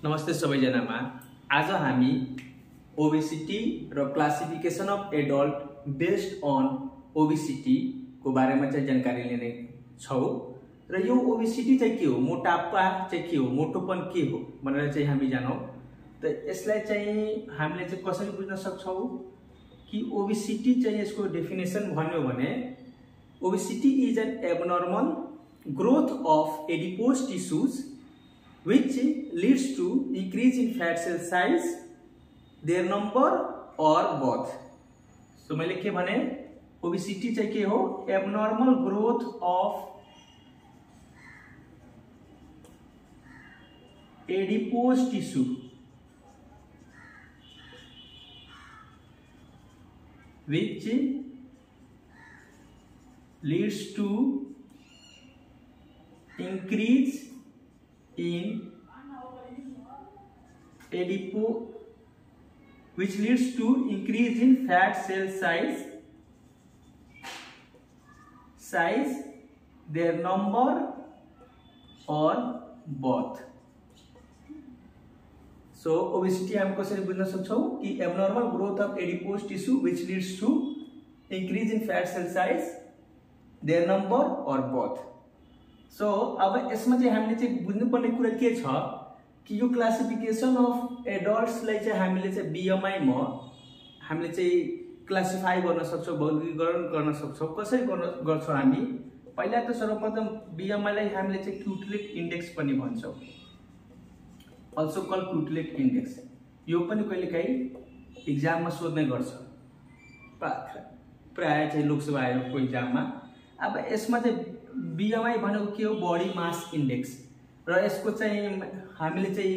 नमस्ते सबैजनामा। आज हामी ओबेसिटी र classification of adult based on obesity को बारेमा चाहिँ जानकारी लिने छौं। र यो ओबेसिटी चाहिँ के हो, मोटापा चाहिँ के हो, मोटोपन के हो भनेर चाहिँ हामी जानौं। त यसलाई चाहिँ हामीले चाहिँ कसरी बुझ्न सक्छौं कि ओबेसिटी चाहिँ यसको डेफिनेसन भन्यो भने obesity is an abnormal growth of adipose tissues which leads to increase in fat cell size, their number or both. So मैले के भने obesity चाहिँ के हो, abnormal growth of adipose tissue which leads to increase in which leads to increase in fat cell size, their number or both. So obesity हम कसरी बुझ्न सक्छौं कि abnormal growth of adipose tissue which leads to increase in fat cell size, their number or both. So अब यसमा चाहिँ हामीले चाहिँ बुझ्नुपर्ने कुरा के छ कि यो क्लासिफिकेसन अफ एडल्ट्सलाई चाहिँ हामीले चाहिँ बीएमआई मा हामीले चाहिँ क्लासिफाई गर्न सक्छौं, वर्गीकरण गर्न सक्छौं। कसरी गर्छौं हामी? पहिला त सर्वप्रथम बीएमआई लाई हामीले चाहिँ क्युटलेट इन्डेक्स पनि भन्छौं, अल्सो कल क्युटलेट इन्डेक्स। यो पनि कहिलेकाहीँ एक्जाममा सोध्ने गर्छ, प्राय चाहिँ लोकसभा आयोगको एक्जाममा। अब यसमा चाहिँ बीएमआई भनेको के हो, बॉडी मास इन्डेक्स। र यसको चाहिँ हामीले चाहिँ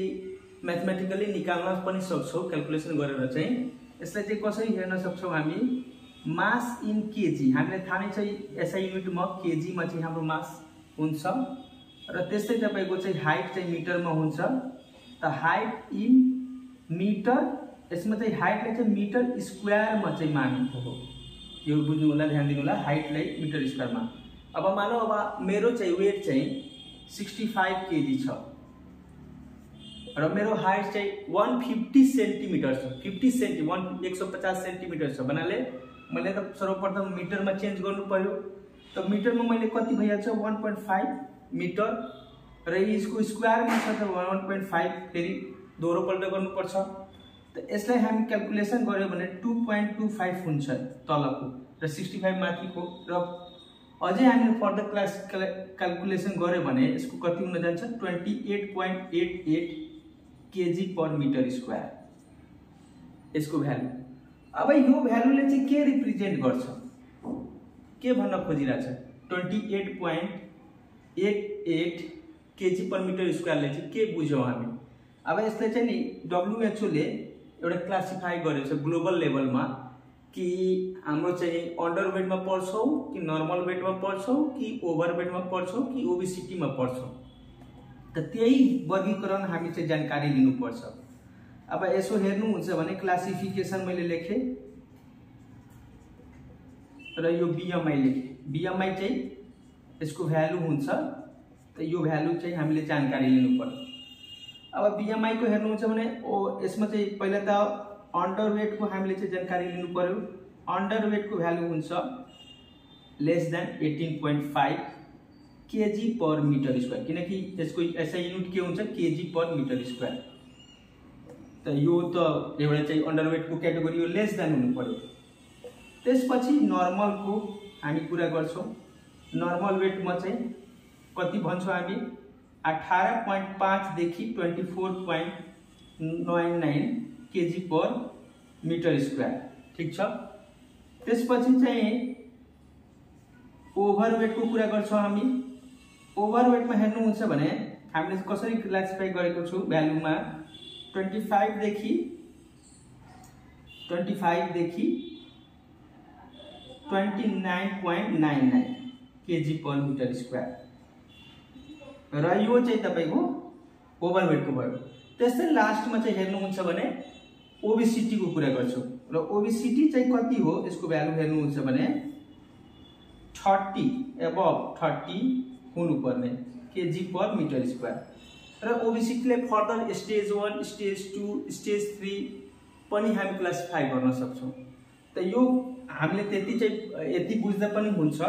मैथमेटिकली निकाल्न पनि सक्छौं, क्याल्कुलेसन गरेर चाहिँ यसलाई चाहिँ कसरी हेर्न सक्छौं हामी, मास इन केजी। हामीले थाहा नै छ एसआई युनिटमा केजी मा चाहिँ हाम्रो मास हुन्छ। र त्यस्तै तपाईको चाहिँ हाइट चाहिँ मिटरमा हुन्छ। त हाइट इन मिटर, यसमा चाहिँ हाइटलाई चाहिँ मिटर स्क्वायरमा चाहिँ मानेको हो। यो बुझ्नु होला, ध्यान दिनु होला, हाइटलाई मिटर स्क्वायरमा। अब मानौ अब मेरो चाहिँ वेट चाहिँ 65 केजी छ र मेरो हाइट चाहिँ 150 सेन्टिमिटर छ। 150 सेन्टिमिटर छ भन्नाले मैले त सर्वप्रथम मिटरमा चेन्ज गर्नु पर्यो। त मिटरमा मैले कति भइहाल्छ, 1.5 मिटर। र यसको स्क्वायरमा छ त 1.5, फेरि दोहोरोपल्ट गर्नुपर्छ। त यसलाई हामी क्याल्कुलेसन गर्यो भने 2.25 हुन्छ तलको र 65 माथिको। र अझै हामीले फर्दर क्लास क्याल्कुलेसन गर्यो भने यसको कति हुन जान्छ, 28.88 केजी पर मिटर स्क्वायर यसको भ्यालु। अब यो भ्यालुले चाहिँ के रिप्रेजेन्ट गर्छ, के भन्न खोजिरहेछ, 28.88 केजी पर मिटर स्क्वायरले चाहिँ के बुझ्यौं हामी। अब यसले चाहिँ नि WHO ले एउटा क्लासिफाई गरेको छ ग्लोबल लेभलमा कि हाम्रो चाहिँ अन्डर वेटमा पर्छौं कि नर्मल वेटमा पर्छौं कि ओभर वेटमा पर्छौं कि ओबेसिटीमा पर्छौं। त त्यही वर्गीकरण हामी चाहिँ जानकारी लिनुपर्छ। अब यसो हेर्नुहुन्छ भने क्लासिफिकेसन मैले लेखे र यो बीएमआई लेखे। बीएमआई चाहिँ यसको भ्यालु हुन्छ। त यो भ्यालु चाहिँ हामीले जानकारी लिनु पर्यो। अब बीएमआई को हेर्नुहुन्छ भने यसमा चाहिँ पहिला त अन्डर वेट को हामीले चाहिँ जानकारी लिनु पर्यो। अन्डर वेट को भ्यालु हुन्छ less than 18.5 KG per metre square, किनकि यसको एसआई युनिट के हुन्छ, केजी पर मिटर स्क्वायर। त यो त एउटा चाहिँ अन्डर वेट को क्याटेगोरी हो, लेस देन हुनु पर्यो। त्यसपछि नर्मल को हामी कुरा गर्छौं। नर्मल वेट मा चाहिँ कति भन्छौं हामी, 18.5 देखि 24.99 केजी पर मिटर स्क्वायर, ठीक छ। त्यसपछि चाहिँ ओभरवेट को कुरा गर्छौं हामी। ओभरवेटमा हेर्नुहुन्छ भने हामीले कसरी क्लासिफाई गरेको छु भ्यालुमा, 25 देखि 29.99 केजी पर मिटर स्क्वायर। र यो चाहिँ तपाईको ओभरवेट को भयो। त्यस्तै लास्टमा चाहिँ हेर्नुहुन्छ भने ओबेसिटी को कुरा गर्छौं। र ओबेसिटी चाहिँ कति हो, यसको भ्यालु हेर्नुहुन्छ भने 30 एबभ 30 हुनुपर्ने केजी पर मिटर स्क्वायर। र ओबेसिटीलाई फर्दर स्टेज 1 स्टेज 2 स्टेज 3 पनि हामी क्लासिफाई गर्न सक्छौं। त यो हामीले त्यति चाहिँ यति बुझ्दा पनि हुन्छ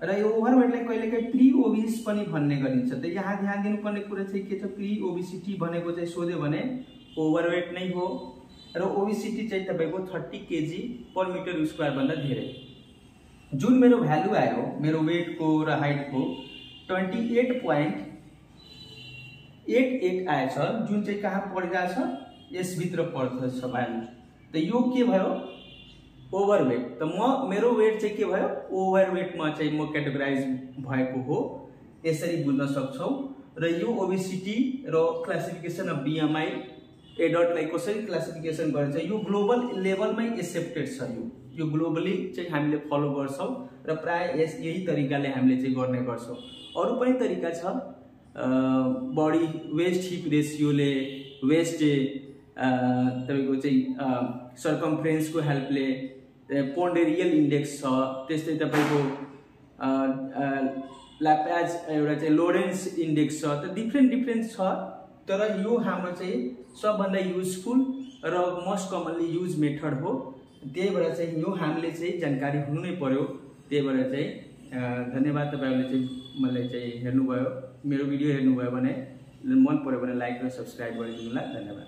र यो ओभरवेटलाई कहिलेकाहीँ प्री ओबिस पनि भन्ने गरिन्छ। त यहाँ ध्यान दिनुपर्ने कुरा चाहिँ के छ, प्री ओबेसिटी भनेको चाहिँ सोध्यो भने ओभरवेट नै हो र ओबेसिटी चाहिँ तपाईको 30 केजी पर मिटर स्क्वायर भन्दा धेरै। जुन मेरो भ्यालु आयो मेरो वेट को र हाइट को 28.88 आएछ, जुन चाहिँ कहाँ परिरहेछ यस भित्र पर्छ भ्यालु। त यो के भयो ओभरवेट। त मेरो वेट चाहिँ के भयो ओभरवेट मा चाहिँ म क्याटेगोराइज भएको हो, यसरी बुझ्न सक्छौ। र यो ओबेसिटी र क्लासिफिकेसन अफ बीएमआई एडल्टलाई कसरी क्लासिफिकेसन गरिन्छ यो ग्लोबल लेभलमै एक्सेप्टेड छ। यो ग्लोबली चाहिँ हामीले फलो गर्छौं र प्राय यही तरिकाले हामीले चाहिँ गर्ने गर्छौं। अरु पनि तरिका छ, बडी वेस्ट हिप रेशियोले, वेस्ट तपाईको चाहिँ सर्कम्फरेन्स को हेल्पले, पोन्डेरियल इन्डेक्स छ, त्यस्तै तपाईको ल्यापेज एउटा चाहिँ लोरेन्स इन्डेक्स छ। त डिफरेन्ट छ, तर यो हाम्रो चाहिँ सबभन्दा युजफुल र मोस्ट कमनली युज मेथड हो। त्यही भएर चाहिँ यो हामीले चाहिँ जानकारी हुनु नै पर्यो। त्यही भएर चाहिँ धन्यवाद, तपाईहरुले चाहिँ मलाई चाहिँ हेर्नुभयो, मेरो भिडियो हेर्नुभयो भने मन पर्यो भने लाइक र सब्स्क्राइब गरिदिनु होला। धन्यवाद।